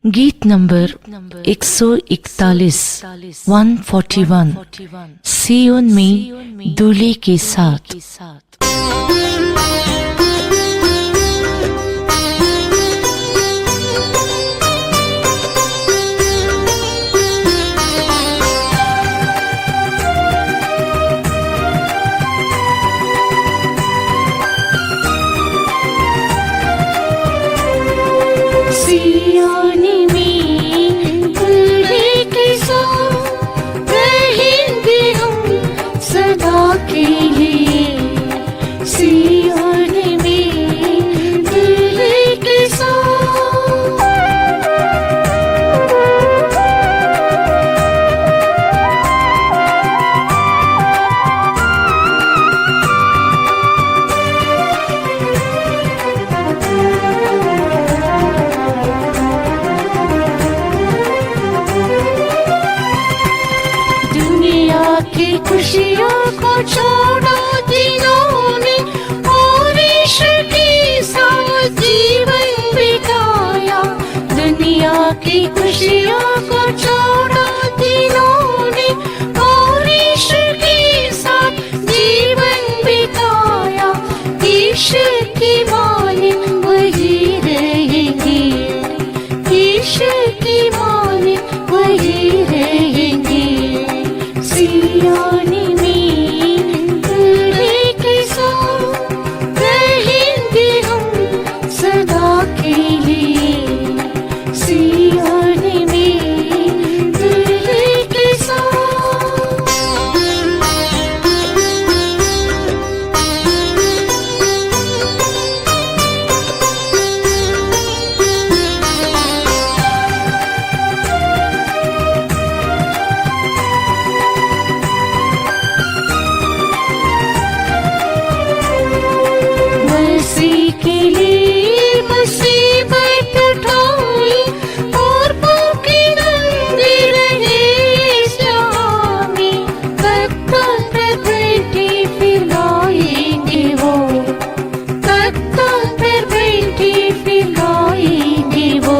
गीत नंबर 141 141 सियोन में दूल्हे के साथ। सियोन में दूल्हे के साथ रहेंगे हम सदा के लिए। सियोन में दूल्हे के साथ। की खुशियों को छोड़ा दिनों ने और ईश्वर के साथ जीवन बिताया। दुनिया की खुशियों को छोड़ा दिनों ने और ईश्वर के साथ जीवन बिताया। ईश्वर की मालिक वही रहेंगे, ईश्वर की मालिक वही रहेंगे। सियोन में दूल्हे के साथ रहेंगे हम सदा के लिए। सियोन में दूल्हे के साथ। मसीह के लिए मुसीबत उठाई और भूखे नंगे रहे इस जहां में। कत्तों पर बैठे फिर लाएंगे वो, कत्तों पर बैठे फिर लाएंगे वो।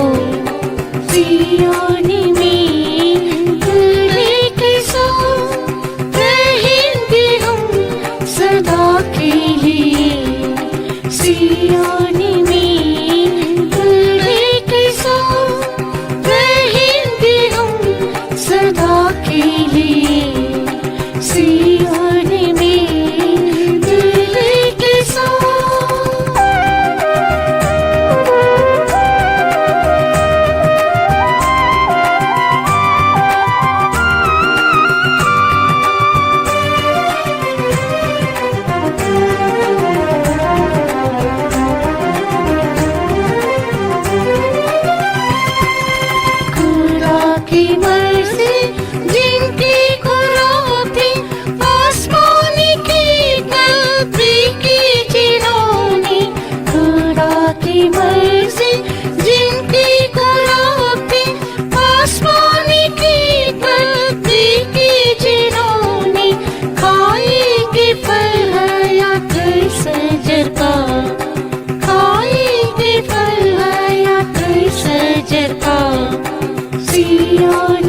सियोन में दूल्हे के साथ रहेंगे हम सदा के लिए। सियोन में दूल्हे के साथ रहेंगे हम सदा के लिए। सियोन में दूल्हे के साथ। की मर्जी जिनकी खुराक थी आसमानी की कल्पी की जिन्होंने। खुदा की मर्जी जिनकी खुराक थी आसमानी की कल्पी की जिन्होंने। खाएंगे फल हयात सजर का, खाएंगे फल हयात सजर का। सियोन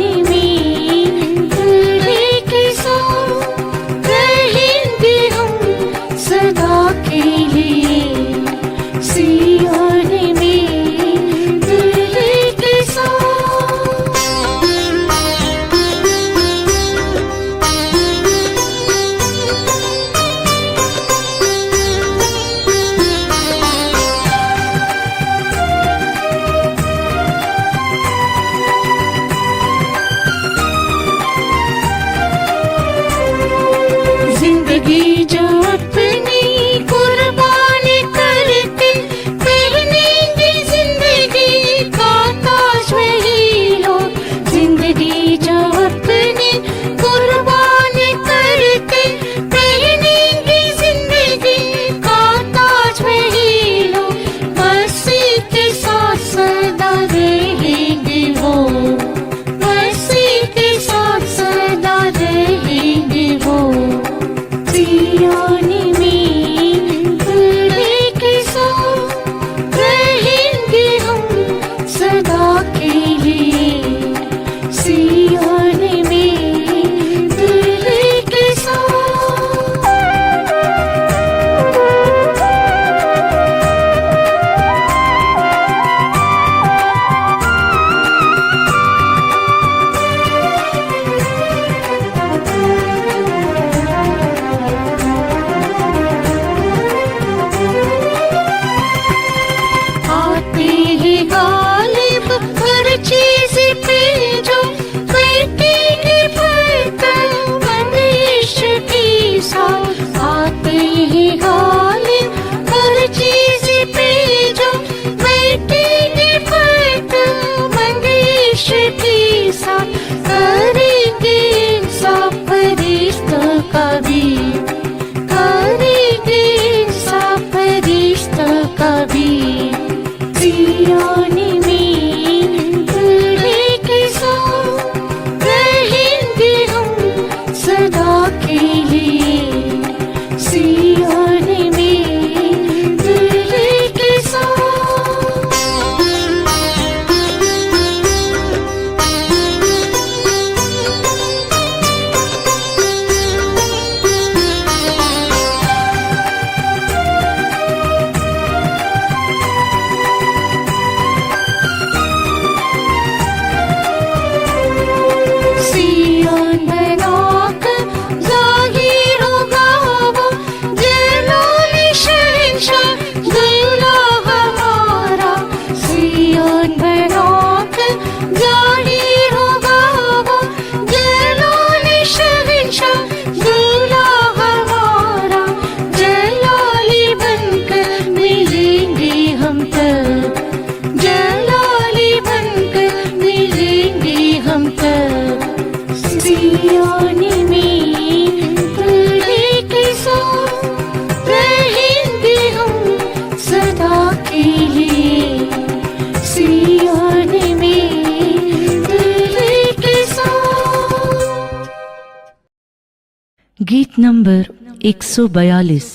गीत नंबर 142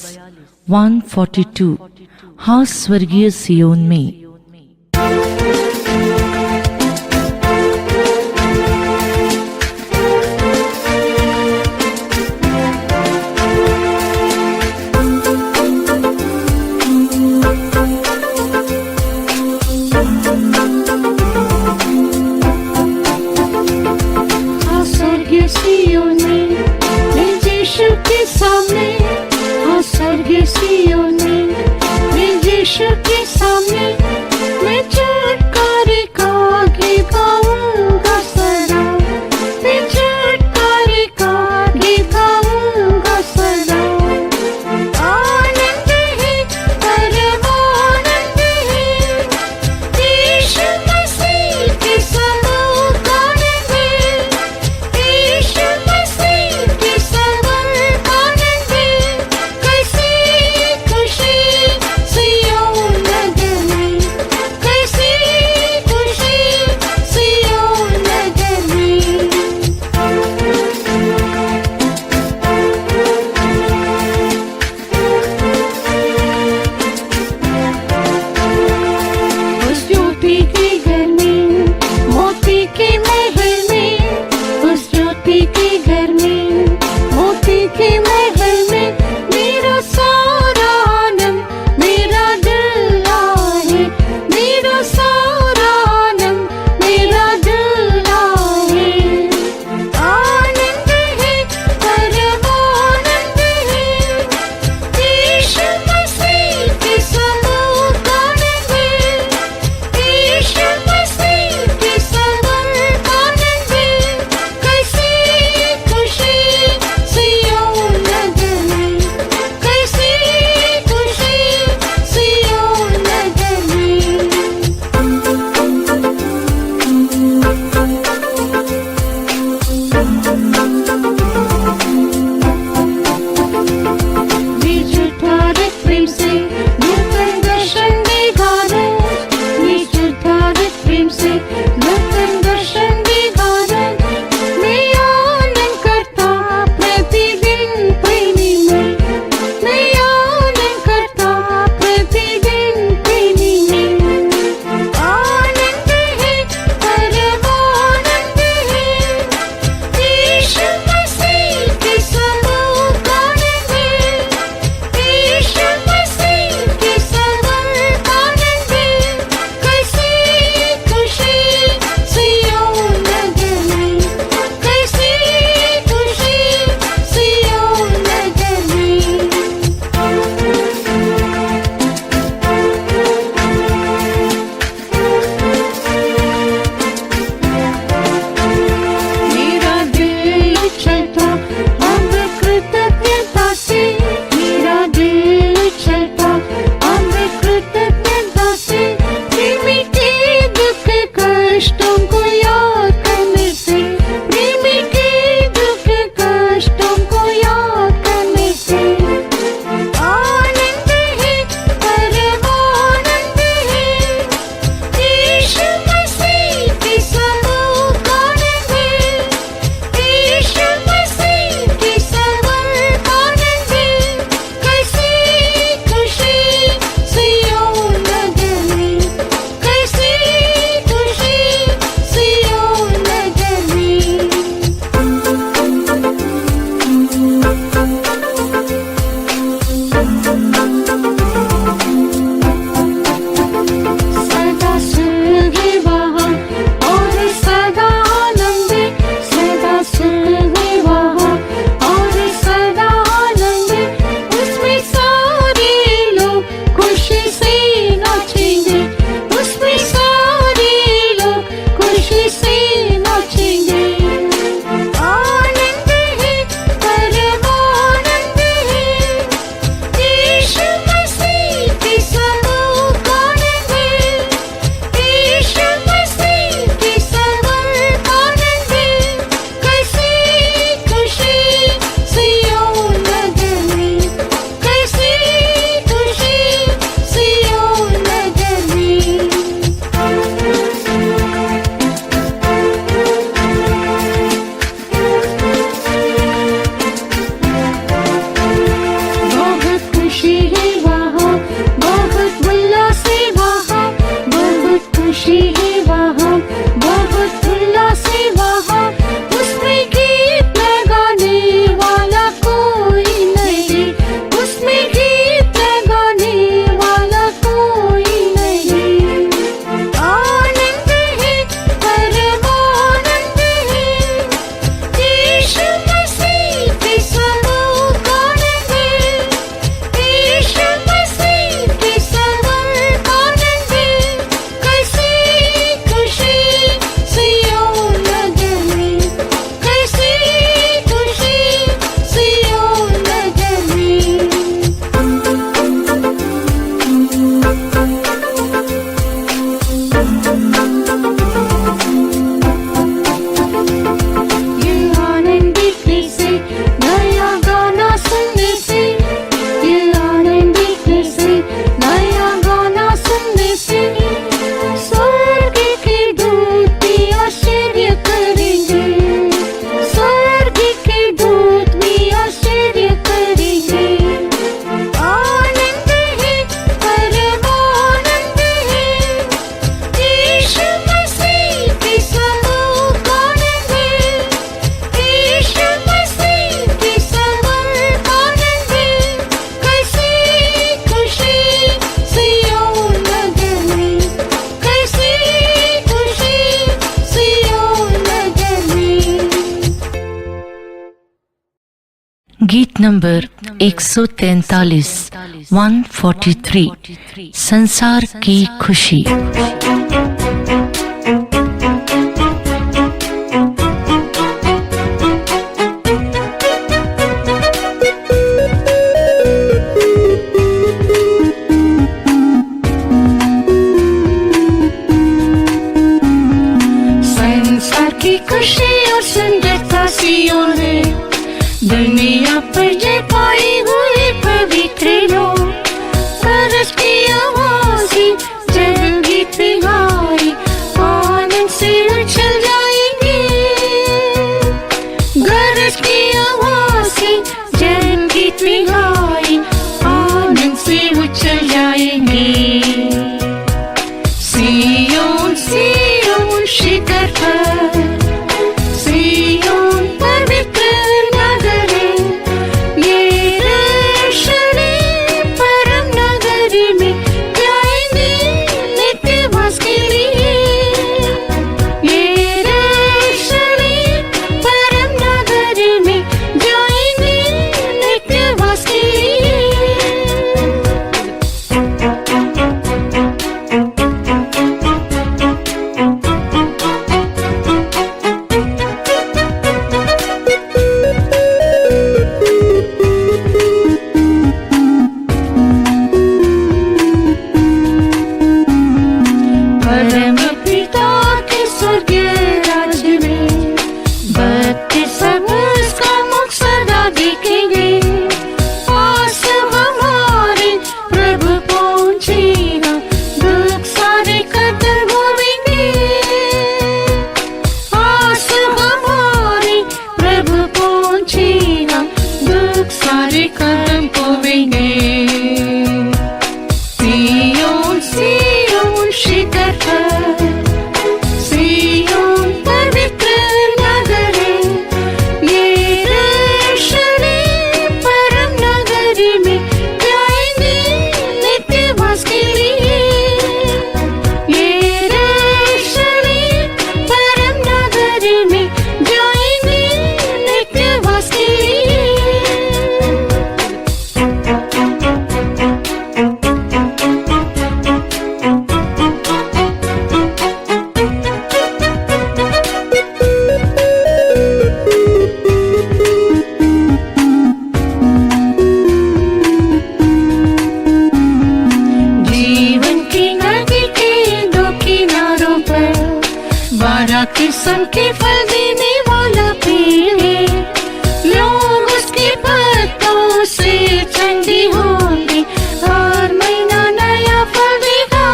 142 हाँ स्वर्गीय सियोन में। सियोन में मैं यीशु के सामने, हाँ स्वर्गीय सियोन में मैं यीशु के सामने हैं वहाँ, बहुत उल्लास है वहाँ, उसमें गीत लगाने वाला कोई नहीं, उसमें गीत लगाने वाला कोई नहीं। आनंद है, परमानंद है, यीशु मसीह के समुख आनंद है, यीशु मसीह के समुख आनंद है। कैसी खुशी सिय्योन नगर में, कैसी खुशी सिय्योन नगर में। ये आनंद दिखने से, नया गाना सुनने से, ये आनंद दिखने से, नया गाना सुनने से, स्वर्ग के दूत भी आश्चर्य करेंगे, स्वर्ग के दूत भी आश्चर्य करेंगे। आनंद है, परमानंद है, यीशु मसीह के समुख आनंद है, यीशु मसीह के समुख आनंद है। कैसी खुशी सिय्योन नगर में, कैसी खुशी सिय्योन नगर में। गीत नंबर 143 143 संसार की खुशी। संसार की खुशी और सुंदरता सिय्योन है, दुनिया पर जय पाए हुए पवित्र लोग, परस की आवाज़ें जय गीत में गाए, आनंद से उछल जाएंगे। गरज की आवाज़ें जय गीत में गाए, आनंद से उछल जाएंगे। सिय्योन सिय्योन शिखर पर, सिय्योन पवित्र नगर है, यरूशलेम परम नगर में जाएंगे नित्यवास के लिए। यरूशलेम परम नगर में जाएंगे नित्यवास के लिए। परम पिता के स्वर्गीय राज्य में बच्चे सब उसका मुख सदा देखेंगे। पास हमारे प्रभु पहुँचेगा, दुख सारे खत्म होंगे। पास हमारे प्रभु पहुँचेगा, दुख सारे खत्म होंगे। सिय्योन सिय्योन शिखर पर, सिय्योन पवित्र नगर है, यरूशलेम परम नगर में जाएंगे नित्यवास के लिए। यरूशलेम परम नगर में जाएंगे नित्यवास के लिए। जीवन की नदी के दो किनारों पर 12 किस्म के फल देने वाला पेड़ है। लोग उसके पत्तों से ठंडी होंगे, हर महीना नया फल देगा।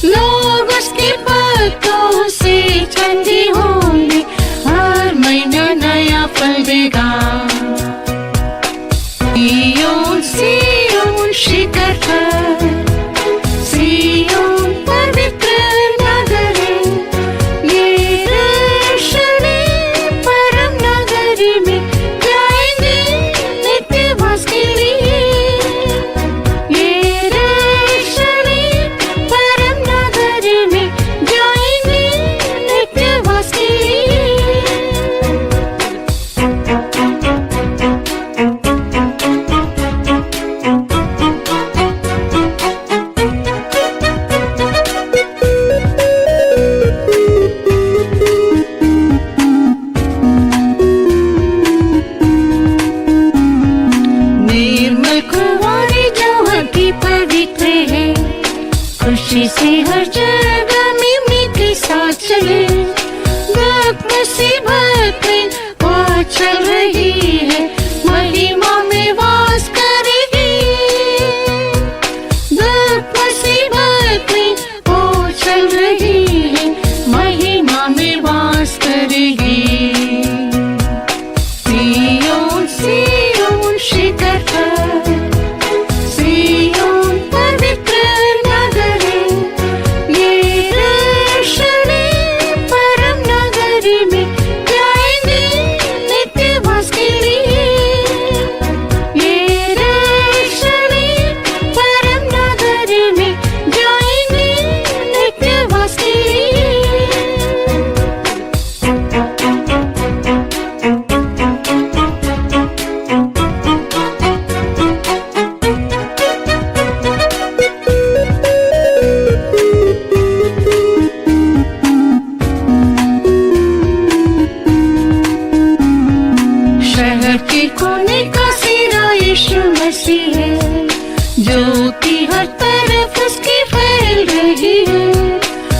लोग उसके पत्तों से ठंडी होंगे, हर महीना नया फल देगा। सिय्योन सिय्योन शिखर पर, सिय्योन पवित्र जगह में उन्हीं के साथ चले। दुख मुसीबत में वो चल रही है, महिमा में वास करेगी। दुख मुसीबत में वो चल रही है, महिमा में वास करेगी। सिय्योन सिय्योन शिखर पर, सिय्योन पवित्र नगर है, यरूशलेम परम नगरी में जाएंगे नित्य वास के लिए। यरूशलेम परम नगरी में जाएंगे नित्य वास के लिए। शहर के कोने का सिरा यीशु मसीह है, ज्योति हर तरफ उसकी फैल रही है।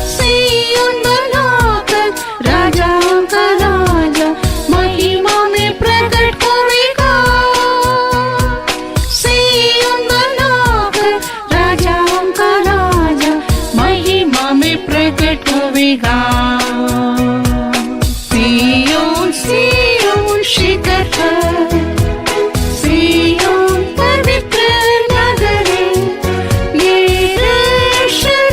सिय्योन बनाकर राजाओं का राजा महिमा में प्रकट होएगा। सिय्योन बनाकर राजाओं का राजा महिमा में प्रकट होएगा। सिय्योन सिय्योन शिखर पर, सिय्योन पवित्र नगर है, यरूशलेम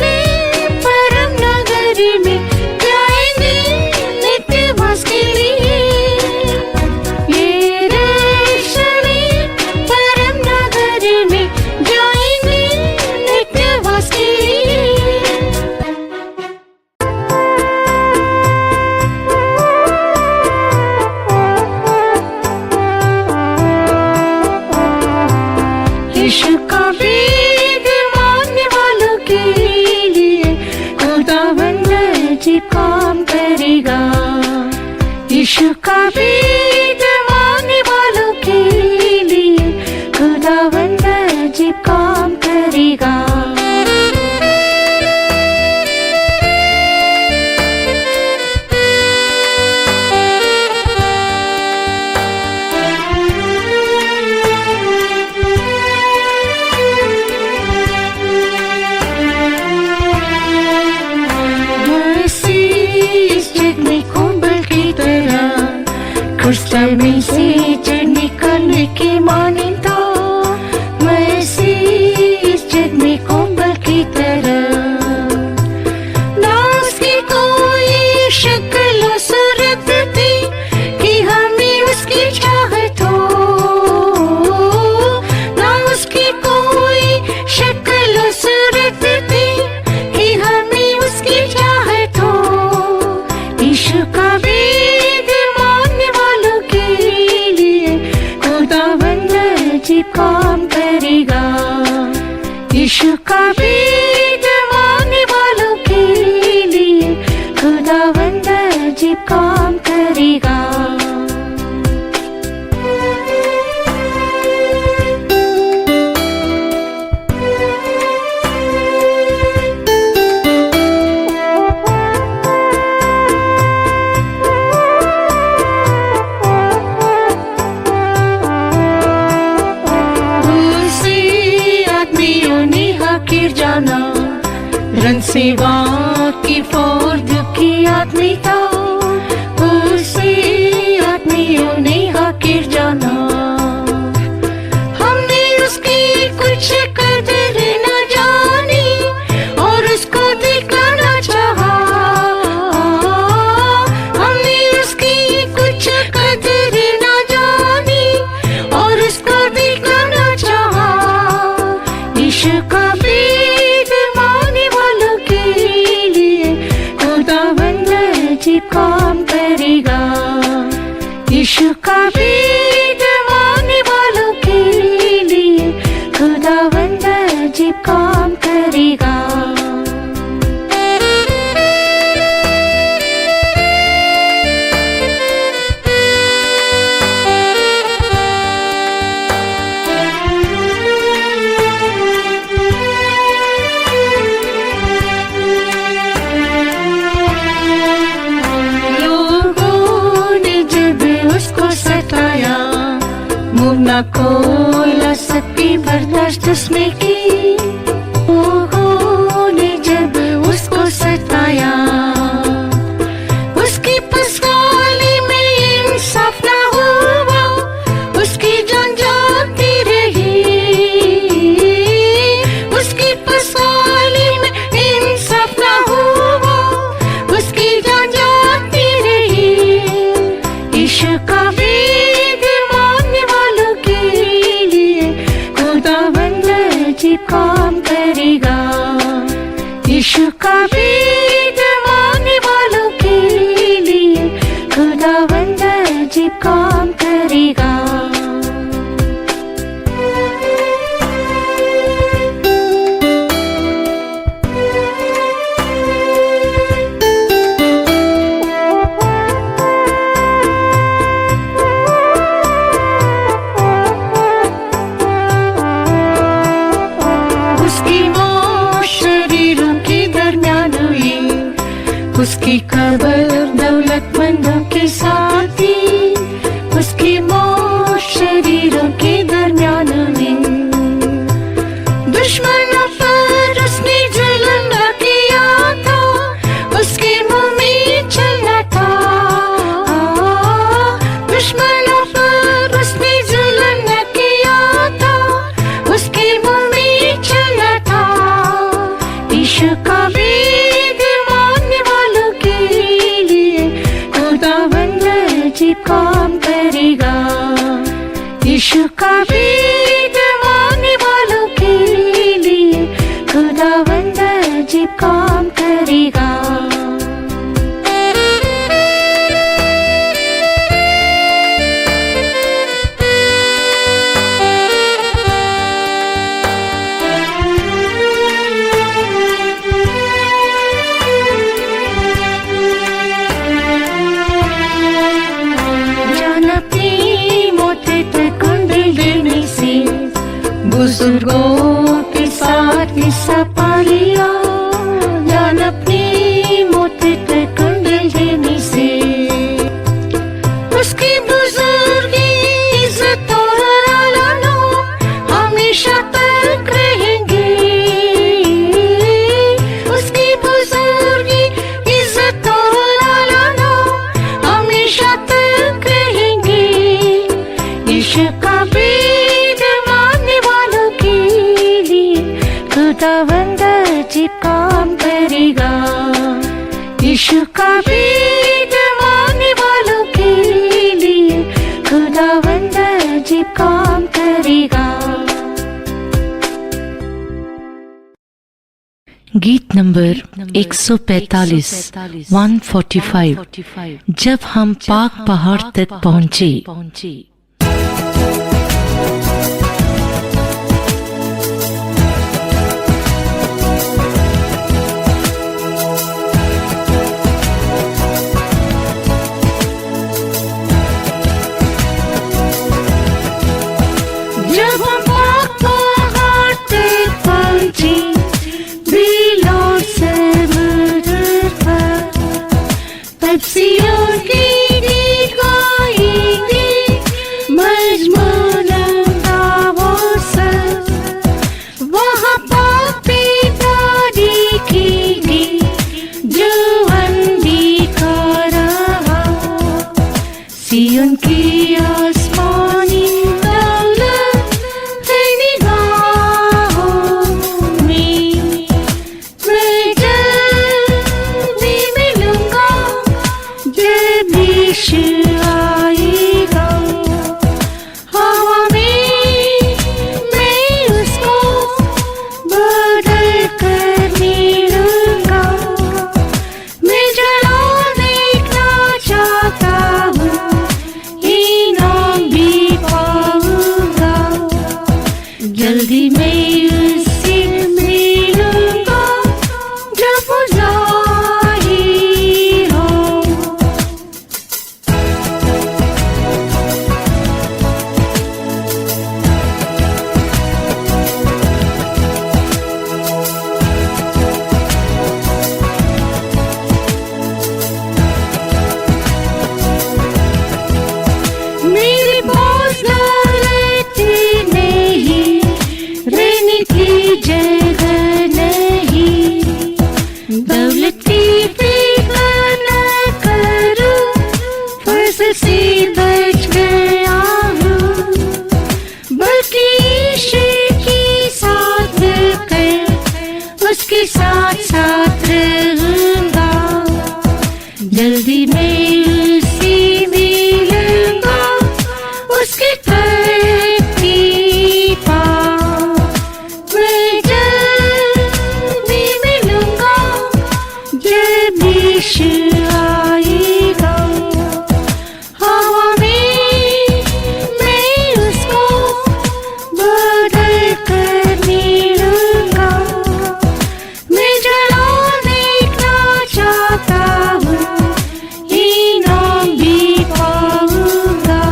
परम नगरी में जाएंगे नित्य वास के लिए। यरूशलेम परम नगरी में जाएंगे नित्य वास के लिए। यीशु का वेद मानने वालों के लिए खुदावंद अजीब काम करेगा। यीशु का वेद मानने वालों के लिए खुदावंद अजीब काम करेगा। इस जग में कुंभल की तरह क्रिस्टल में से जड़ निकलने की मान्यता। मसीह इस जग में कुंभल की तरह, ना उसकी कोई शक्ल और सूरत थी कि हमें उसकी चाहत हो। ना उसकी कोई शक्ल और सूरत थी कि हमें उसकी चाहत हो। यीशु का वेद मानने वालों के लिए खुदावंद अजीब काम करेगा। यीशु का वेद मानने वालों के लिए खुदावंद अजीब काम करेगा। गिर जाना रन सेवा की फौज की आत्मीयता, उसी आत्मियों ने गिर जाना। हमने उसकी कुछ कदर न जानी और उसको दिखाना चाहा। हमने उसकी कुछ कदर न जानी और उसको दिखाना चाहा। यीशु का वेद मानने वालों के लिए खुदावंद अजीब काम करेगा। यीशु का वेद मानने वालों के लिए खुदावंद अजीब काम करेगा। उसमें की लोगों ने जब उसको सताया, उसकी पसवाली में इंसाफ ना हुआ, उसकी जान जाती रही, उसकी पसवाली में इंसाफ ना हुआ, उसकी जान जाती रही। ईशु का वेद मानने वालों के लिए खुदावंद अजीब काम करेगा। यीशु का वेद मानने वालों के लिए खुदावंद अजीब काम करेगा। उसकी मौत शरीरों के दरमियान हुई, उसकी कब्र दौलतमंदों के साथ थी। उसकी मौत शरीरों के दरमियान हुई, दुश्मनों पर उसने जुल्म न किया था, उसके मुंह में चलना था। दुश्मनों पर उसने जुल्म न किया था, उसके मुंह में चलना था। यीशु का वेद मानने वालों के लिए खुदावंद अजीब काम करेगा। यीशु का वेद मानने वालों के लिए खुदावंद अजीब काम करेगा। जान अपनी मौत तक कुंडल देने से बुजुर्गों के साथ हिस्सा पा लिया। जान अपनी मौत तक कुंडल देने से उसकी बुजुर्गी इज्जत और लालनो हमेशा तक रहेंगे। उसकी बुजुर्गी इज्जत और लालनो हमेशा तक रहेंगे। यीशु का वेद मानने वालों के लिए खुदावंद अजीब काम करेगा। यीशु का वेद मानने वालों के लिए खुदावंद अजीब काम करेगा। गीत नंबर 145 145। जब हम पाक पहाड़ तक पहुँचे। जब हम पाक पहाड़ तक पहुंचे, बिलों से मुझ पर तब सियोन की गीत गाएंगे, मजमून गावों से वहाँ पाक पिता दिखेंगे जो अंधकार रहा। सियोन की आसमानी दौलत है निगाहों में, मैं जल्दी मिलूंगा जब यीशु आएगा। हवा में मैं उसको बदल कर मिलूंगा। मैं जला देखना चाहता हूँ, इनाम भी पाऊंगा। जल्दी मैं उससे मिलूंगा जब वो ज़ाहिर हो। की फिक्र न करूं, फसल से बच गया हूँ, बल्कि ईश्वर की साथ कर उसके साथ साथ रहूंगा। जल्दी मैं उससे मिलूंगा, उसके धरती पार मैं जल्दी मिलूंगा, जब यीशु आएगा। हवा में मैं उसको बदल कर मिलूंगा, मैं जरा देखना चाहता हूँ, इनाम भी पाऊंगा।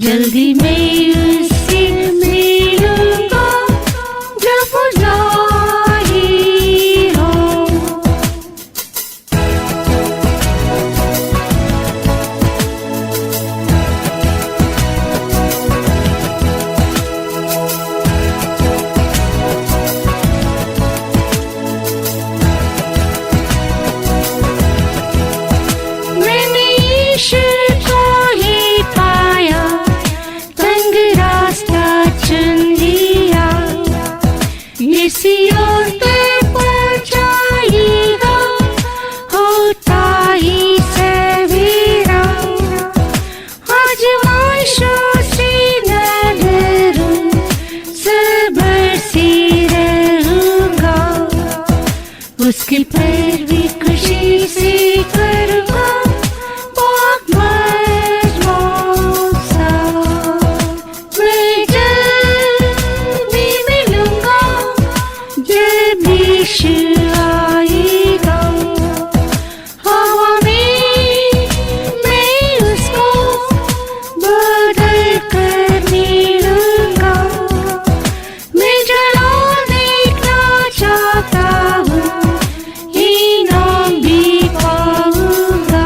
जल्दी मैं उससे मिलूंगा, जब वो ज़ाहिर हो। मैंने ईश्वर को ही पाया, तंग रास्ता चुन लिया, ये सियोन तक पहुंचाएगा, होता ही सवेरा। आजमाइशों से न डरूं, सब्र से रहूंगा, उसके पैरवी खुशी से करूंगा। मैं जल्दी मिलूंगा, जब यीशु आएगा। हवा में मैं उसको बदल कर मिलूंगा, मैं जरा देखना चाहता हूँ, इनाम भी पाऊंगा।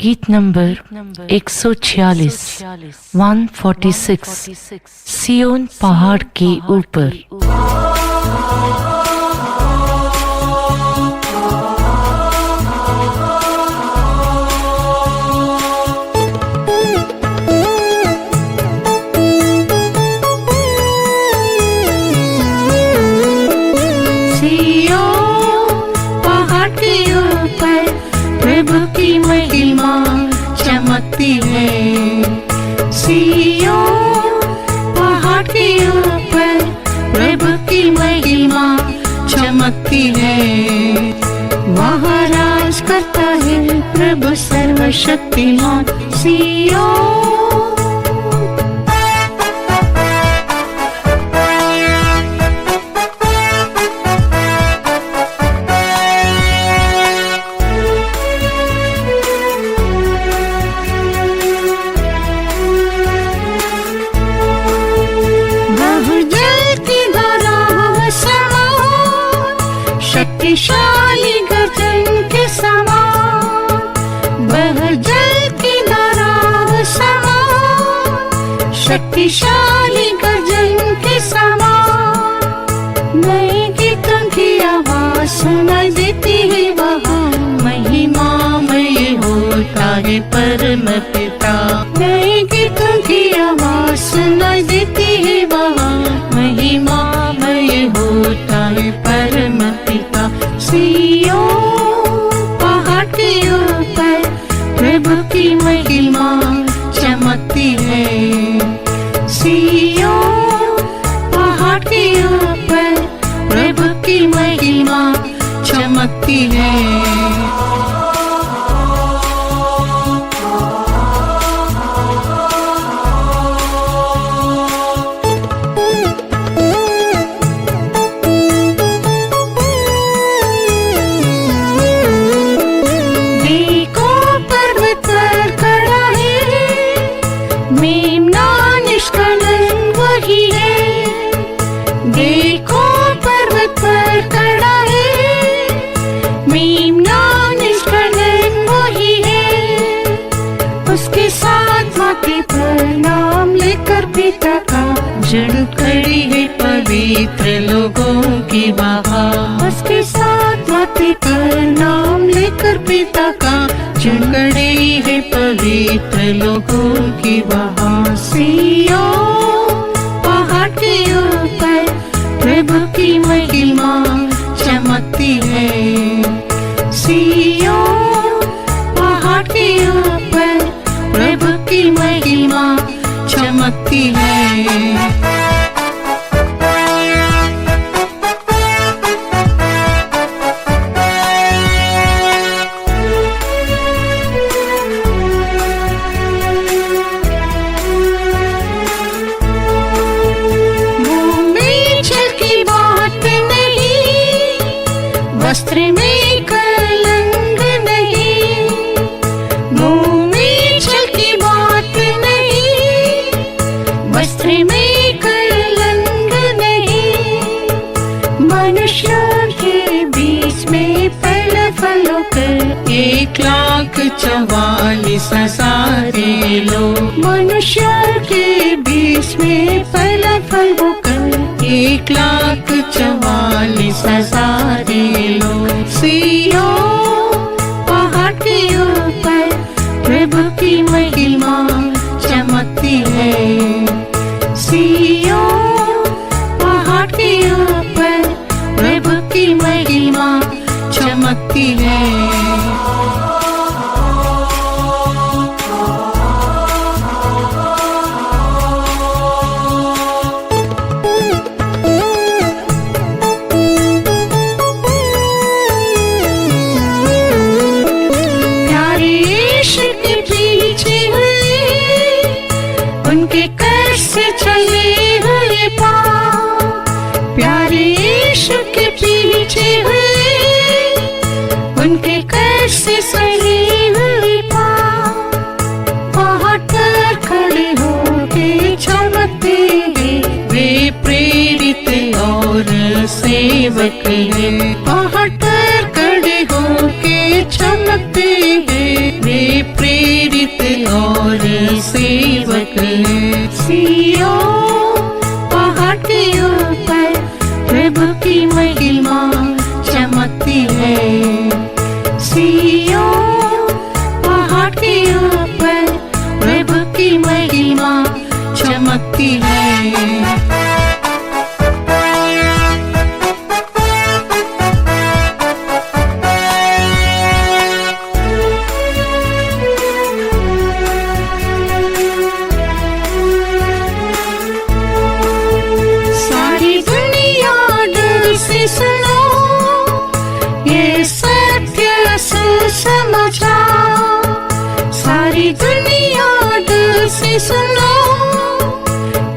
गीत नंबर 146 146 सियोन पहाड़ के ऊपर। प्रभु की महिमा चमकती है। सिय्योन पहाड़ के ऊपर प्रभु की महिमा चमकती है। वहाँ राज करता है प्रभु सर्वशक्तिमान। सिय्योन शक्तिशाली गर्जन के समान, बह जल की धारा समान। शक्तिशाली गर्जन के समान, नए गीतों की आवाज सुनाई देती है। वहाँ महिमामय होता है परम पिता। नए गीतों की आवाज सुनाई देती है। वहाँ महिमामय होता है परम पिता। सिय्योन पहाड़ के ऊपर प्रभु की महिमा चमकती है। सिय्योन पहाड़ के ऊपर प्रभु की महिमा चमकती है। देखो पर्वत पर खड़ा है, मेम्ना निष्कलंक वही है। उसके साथ माथे पर नाम लेकर पिता का जड़ खड़ी है पवित्र लोगों की बाहर। उसके साथ माथे पर नाम लेकर पिता का जड़ खड़ी है पवित्र लोगों की बाहर। सिय्योन पहाड़ के ऊपर प्रभु की महिमा चमकती है। सिय्योन पहाड़ के ऊपर प्रभु की महिमा चमकती है। वस्त्र में कलंक नहीं, मुँह में छल की बात नहीं। वस्त्र में कलंक नहीं, मनुष्य के बीच में पहला फल होकर 1,44,000 लोग। मनुष्य के बीच में पहला फल होकर 1,44,000 लोग। सिय्योन पहाड़ के ऊपर प्रभु की महिमा चमकती है। सिय्योन पहाड़ के ऊपर प्रभु की महिमा चमकती है। उनके सिय्योन पहाड़ के ऊपर प्रभु की महिमा चमकती है। सिय्योन पहाड़ के ऊपर प्रभु की महिमा चमकती है। सारी दुनिया दिल से सुनो ये सत्य सुसमाचार। सारी दुनिया दिल से सुनो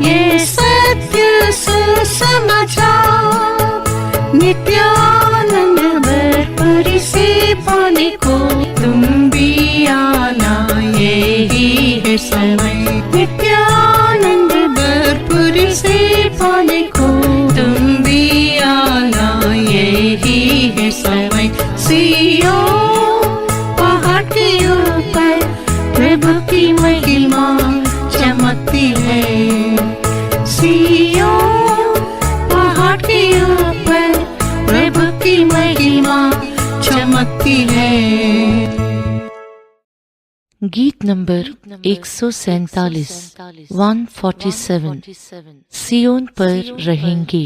ये सत्य सुसमाचार। नित्यानंद भरपूरी से पाने को तुम भी आना, यही है समय। नित्यानंद भरपूरी से पाने को तुम भी आना, यही है समय। सिय्योन पहाड़ के ऊपर प्रभु की महिमा चमकती है। सिय्योन पहाड़ के ऊपर प्रभु की महिमा चमकती है। गीत नंबर 147 147 सियोन पर रहेंगे।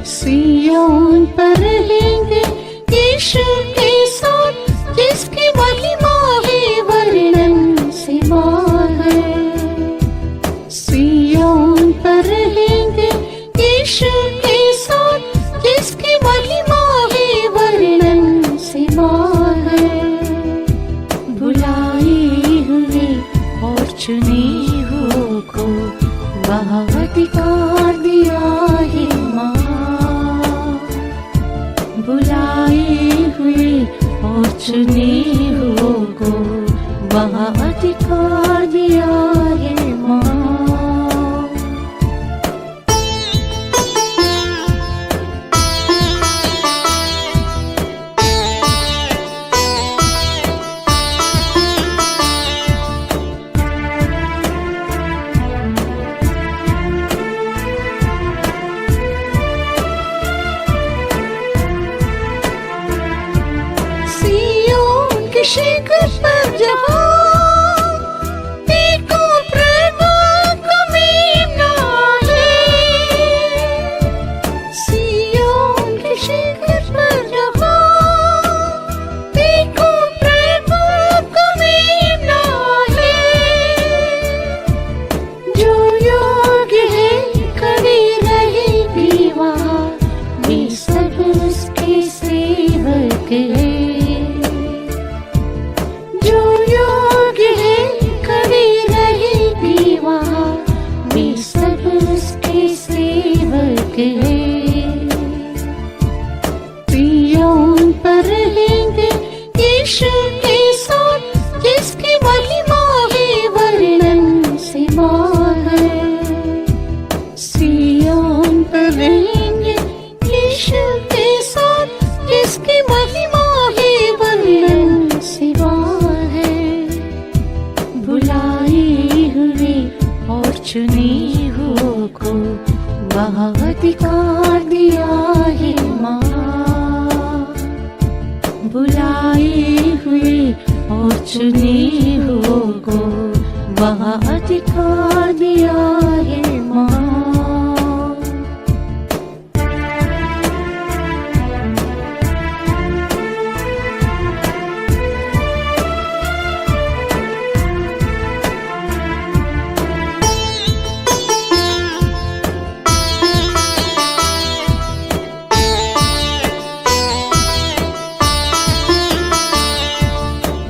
सिय्योन पर रहेंगे यीशु के साथ, जिसकी महिमा है वर्णन से बाहर। सिय्योन पर रहेंगे यीशु के साथ, जिसकी महिमा है वर्णन से बाहर। बुलाए हुए और चुने हुओं को वह अधिकार दिया है माँ। बुलाए हुए और चुने हुओं को वह अधिकार दिया है माँ। शिखर पर जहाँ देखो प्रभु का मेमना है। सिय्योन के शिखर पर जहाँ देखो प्रभु का मेमना है। जो योग्य है खड़ी रहेगी वहाँ, वे सब उसके सेवक है। सिय्योन पर रहेंगे यीशु के साथ, जिसकी महिमा है वर्णन से बाहर। सिय्योन पर रहेंगे यीशु के साथ, जिसकी महिमा है वर्णन से बाहर। बुलाए हुए और चुने हुओं को वह अधिकार दिया है माँ। बुलाए हुए और चुने हुओं को वह अधिकार दिया है माँ।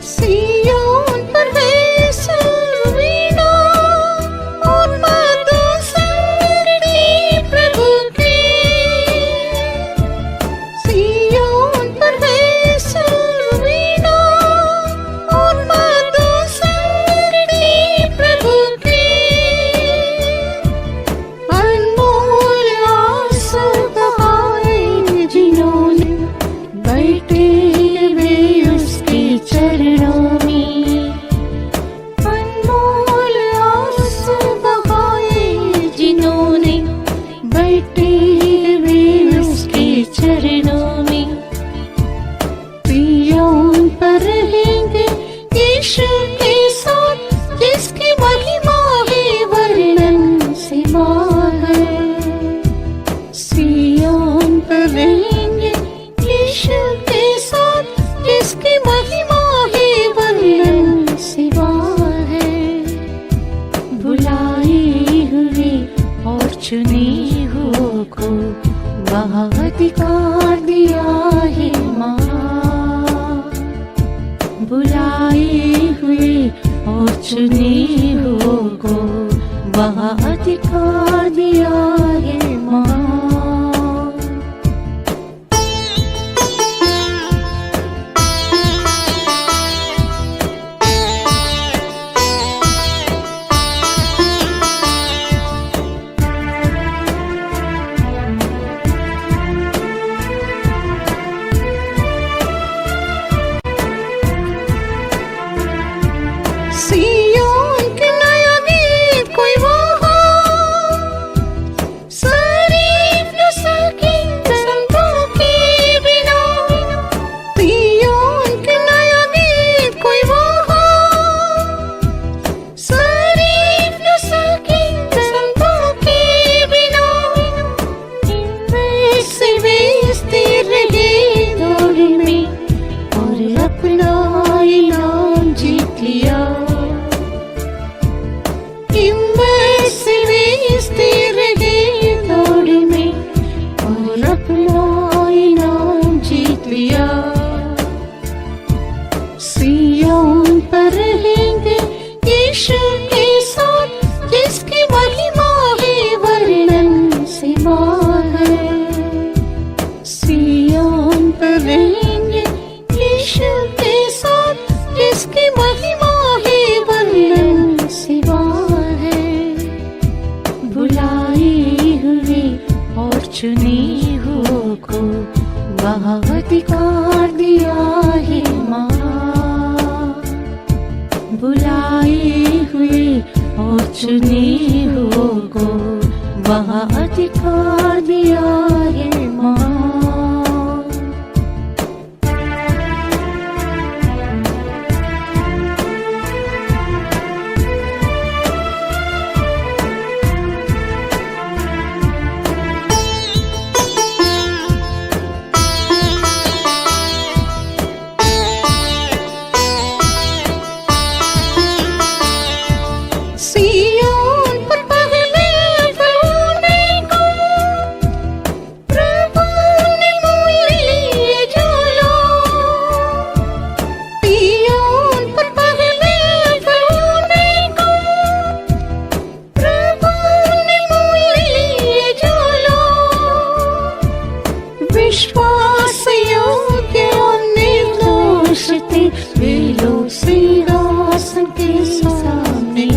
सिय्योन पर है सुरवीना और यीशु के साथ जिसकी महिमा है वर्णन सिवा है। सिय्योन पर रहेंगे यीशु के साथ जिसकी महिमा है वर्णन सिवा है। बुलाए हुए और चुने हुओं को वह अधिकार दिया है माँ। बुलाए हुए और चुने हुओं को वह अधिकार दिया है माँ। सिय्योन के नया गीत कोई वहाँ सरीफ न सके संतों के बिना। सिय्योन के नया गीत कोई वहाँ सरीफ न सके संतों के बिना। इनमें से वे स्थिर रहे दौड़ में और अपना इनाम जीत लिया। इनमें से वे स्थिर रहे दौड़ में और अपना इनाम जीत लिया। सिय्योन पर रहेंगे यीशु के साथ जिसकी महिमा है वर्णन सिवा है। सिय्योन पर रहेंगे यीशु के साथ जिसकी महिमा है वर्णन सिवा है। बुलाए हुए और चुने हुओं को वह अधिकार दिया है माँ। बुलाए हुए और चुने हुओं को वह अधिकार दिया है माँ। सिय्योन पर पहले फूलने को प्रभु ने मोल लिए झूलो। सिय्योन पर पहले फूलने को प्रभु ने मोल लिए झूलो। विश्वास योग्य और निर्दोष थे वे लोग सिंहासन के सामने।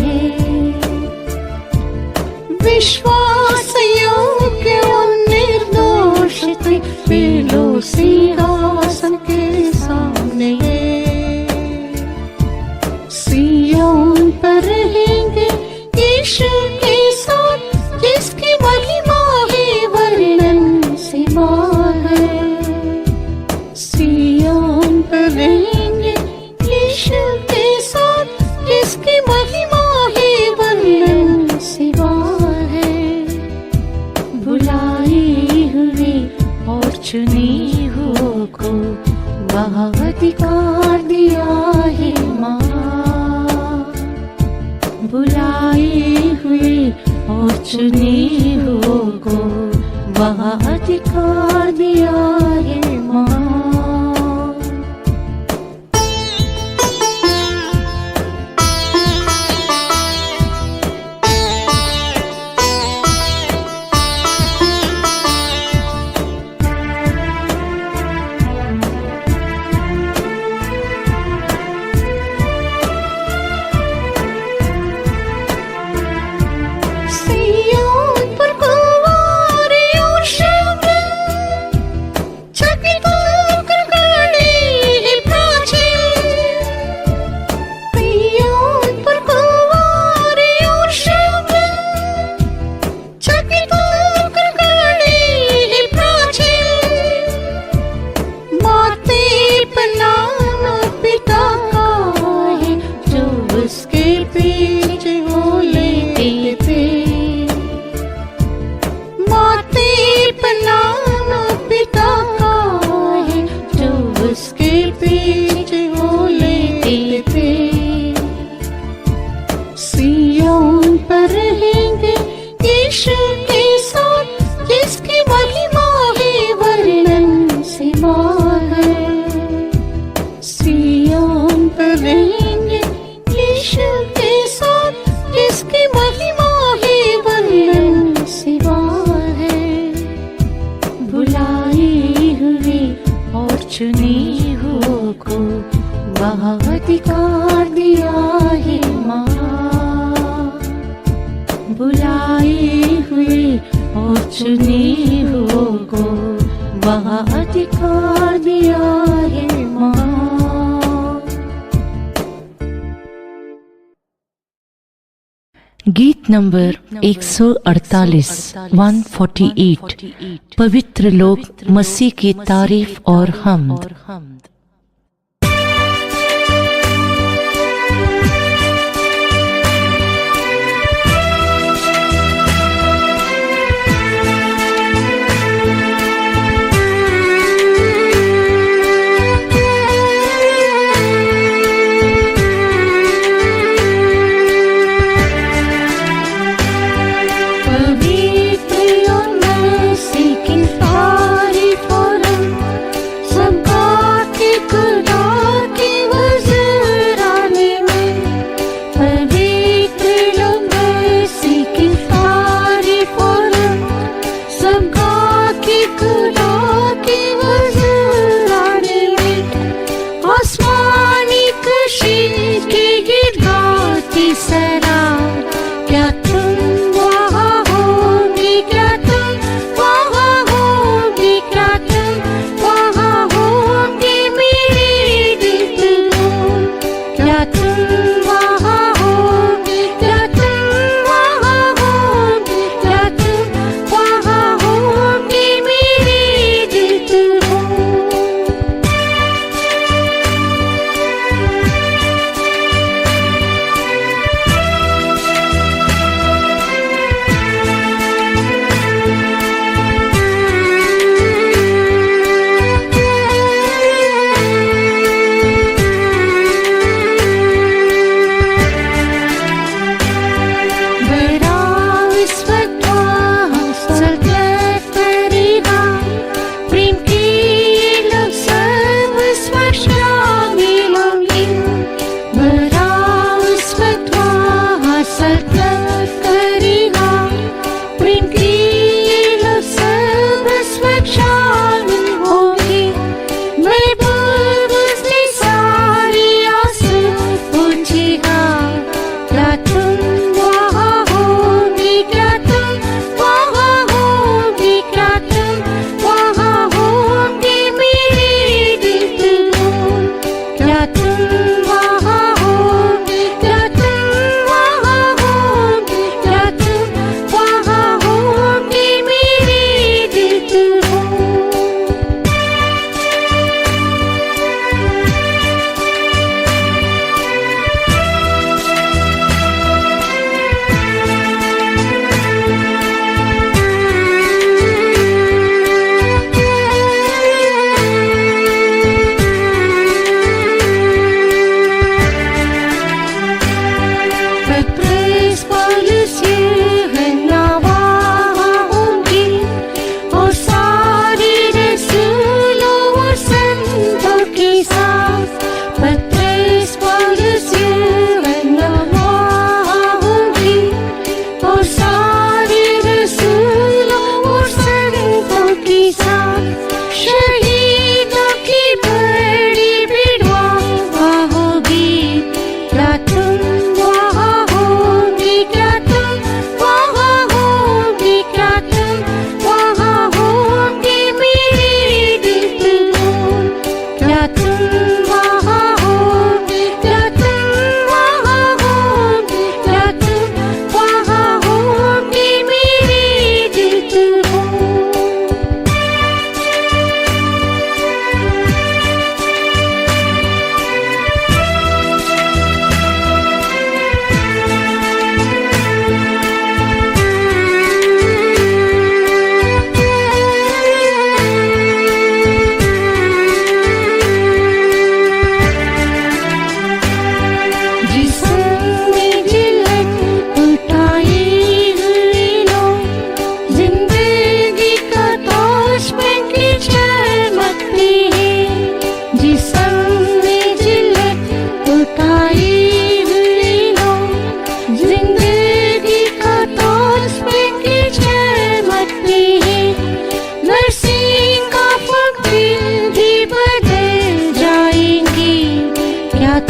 विश्वास योग्य और निर्दोष थे वे लोग सिंहासन के सामने। सिय्योन पर रहेंगे यीशु के साथ जिसकी महिमा है वर्णन सिवा है। सिय्योन पर रहेंगे यीशु के साथ जिसकी महिमा है वर्णन सिवा है। बुलाए हुए और चुने हुओं को वह अधिकार दिया है माँ। बुलाए हुए और चुने हुओं को वह अधिकार दिया है माँ। सिय्योन पर कुंवारी और शबनम करेंगे यीशु के साथ, जिसकी महिमा ही वंदन सिवा है। बुलाई हुई और चुनी हुओं को वह अधिकार दिया है माँ। बुलाई हुई और चुनी हुओं को वह अधिकार दिया है माँ। गीत नंबर 148 148 पवित्र लोग मसीह की तारीफ और हम्द। सब गाते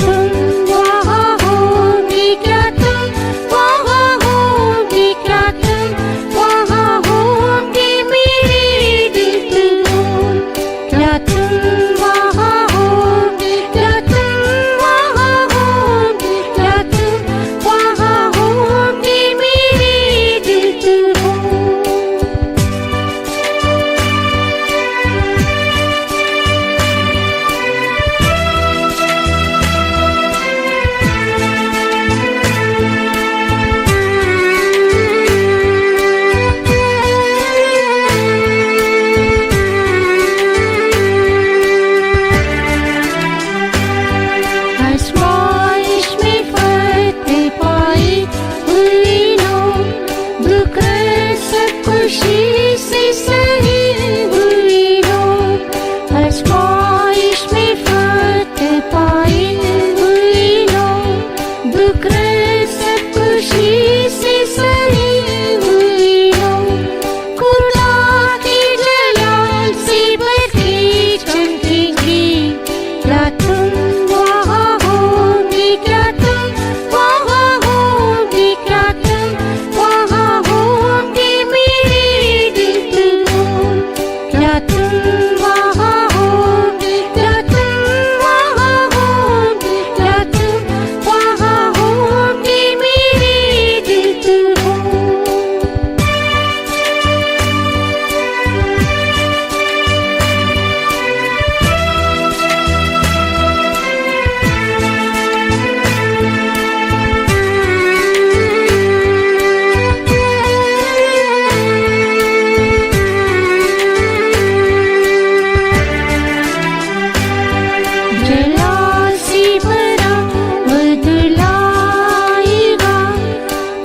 तुम वहाँ होगी, क्या तुम वहाँ होगी, क्या तुम वहाँ होगी मेरे दिल पे बोल। क्या तुम वहाँ होगी, क्या तुम वहाँ होगी, क्या तुम वहाँ होगी मेरे दिल पे बोल। आजमाइश में फतेह पाई हुई लोग, दुख सब खुशी से सही हुई लोग। आजमाइश में फतेह पाई हुई लोग, दुख सब खुशी से सही हुई लोग। खुदा की जलाल से बत्ती चमकेगी, क्या तुम वहाँ होगी, क्या तुम वहाँ होगी, क्या तुम वहाँ होगी मेरे दिल पे बोल। क्या तुम वहाँ होगी, क्या तुम वहाँ होगी, क्या तुम वहाँ होगी मेरे दिल पे बोल। जलाल से भरा बदलाएगा,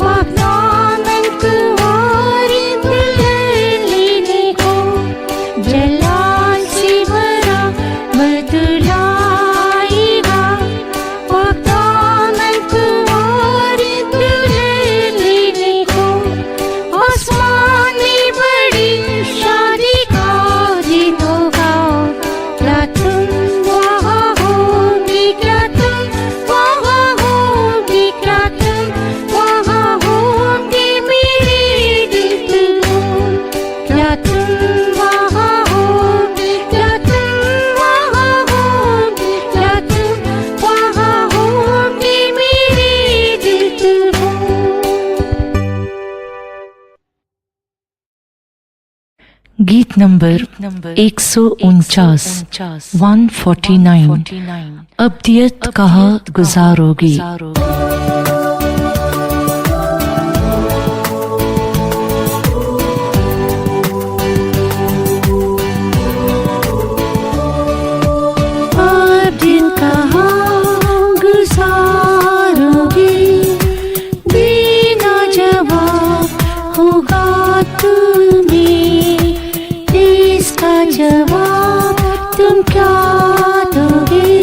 अपना नंकवारी दुल्हन लेने को। जलाल से भरा बदलाएगा, अपना नंकवारी दुल्हन लेने को। आसमान में बड़ी शादी का दिन होगा, क्या तुम वहाँ होगी, क्या तुम वहाँ होगी, क्या तुम वहाँ होगी मेरे दिल पे बोल। क्या तुम वहाँ होगी, क्या तुम वहाँ होगी, क्या तुम वहाँ होगी मेरे दिल पे बोल। गीत नंबर 149 149 अब्दियत कहाँ गुजारोगी। अब्दियत कहाँ गुजारोगी, बिना जवाब होगा तुम्हें, इसका जवाब तुम क्या दोगे।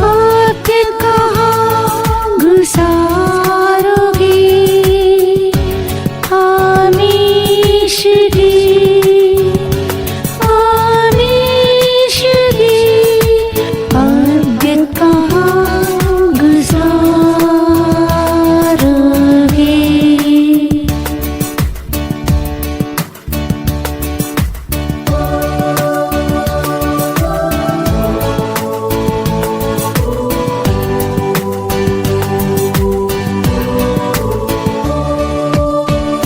अब्दियत कहाँ गुजारोगी, हमेशगी हमेशगी। अब्दियत कहाँ गुजारोगी।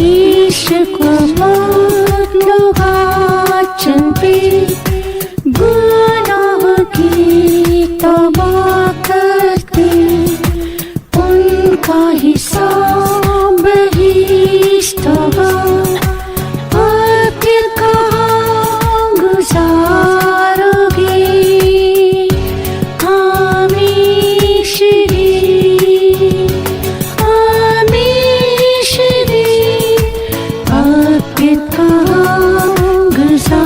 इश्क मत लगा चंपे, गुनाह की तौबा करते, उनका हिसाब बहिश्त होगा। अब्दियत कहाँ गुजारोगी, हमेशगी हमेशगी। अब्दियत कहाँ गुजारोगी।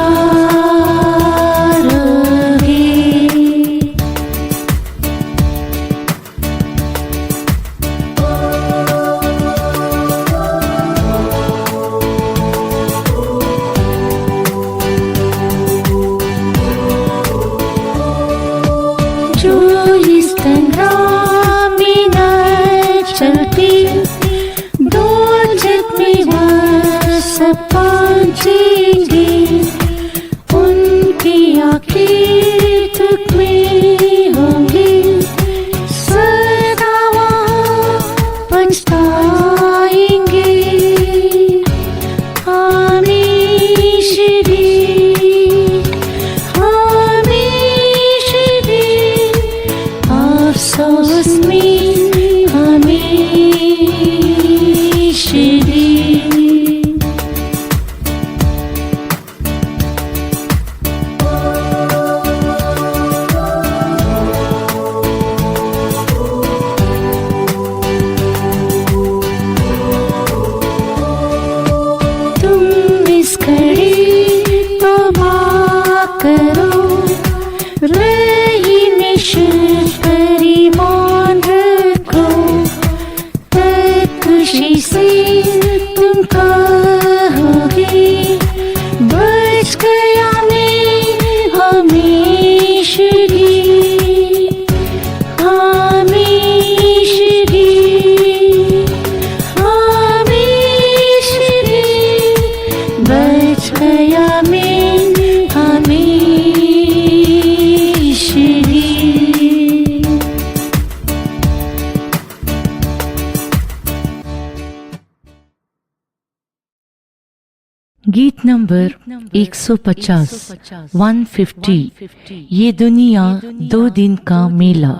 गीत नंबर 150 150 ये दुनिया 2 दिन का मेला।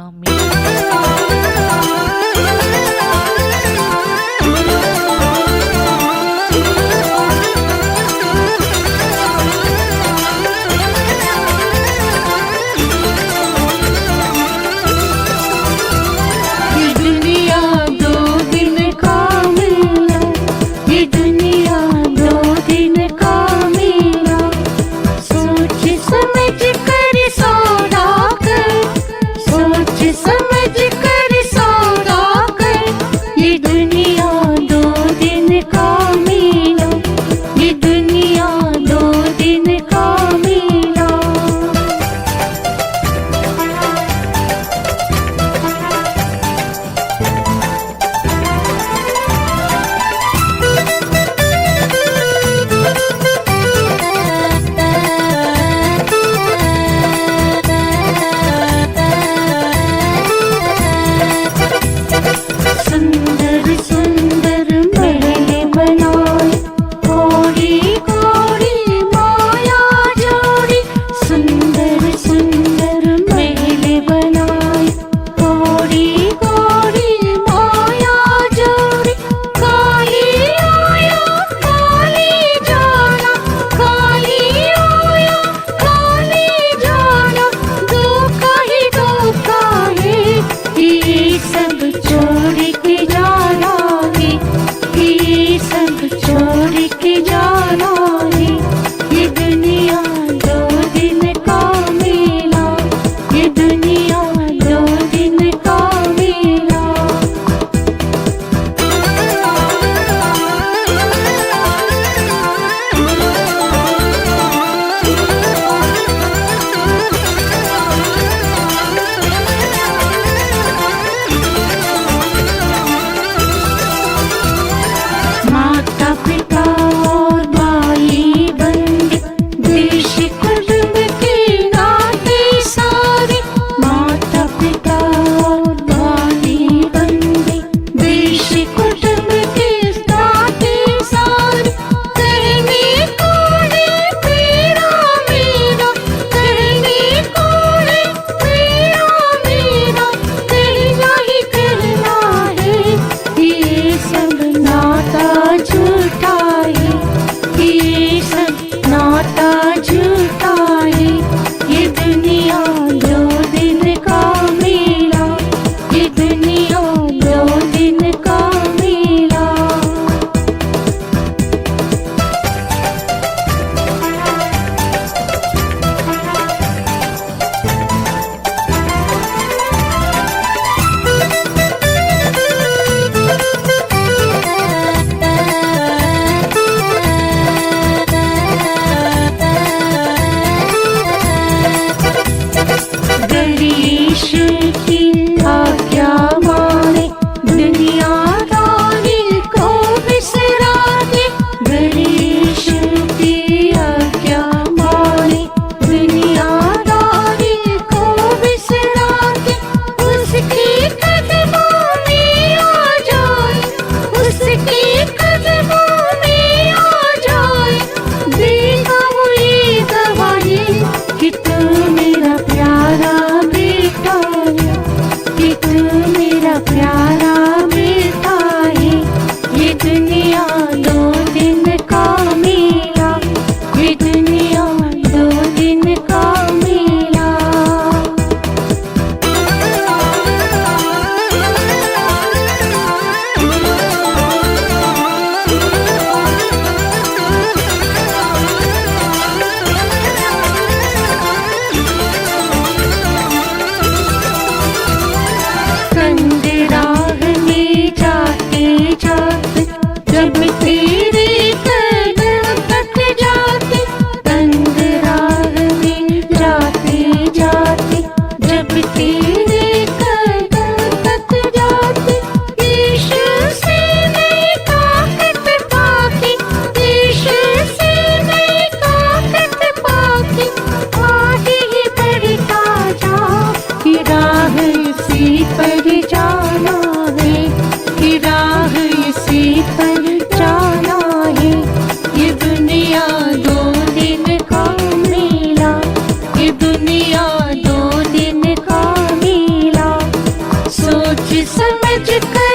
सज कर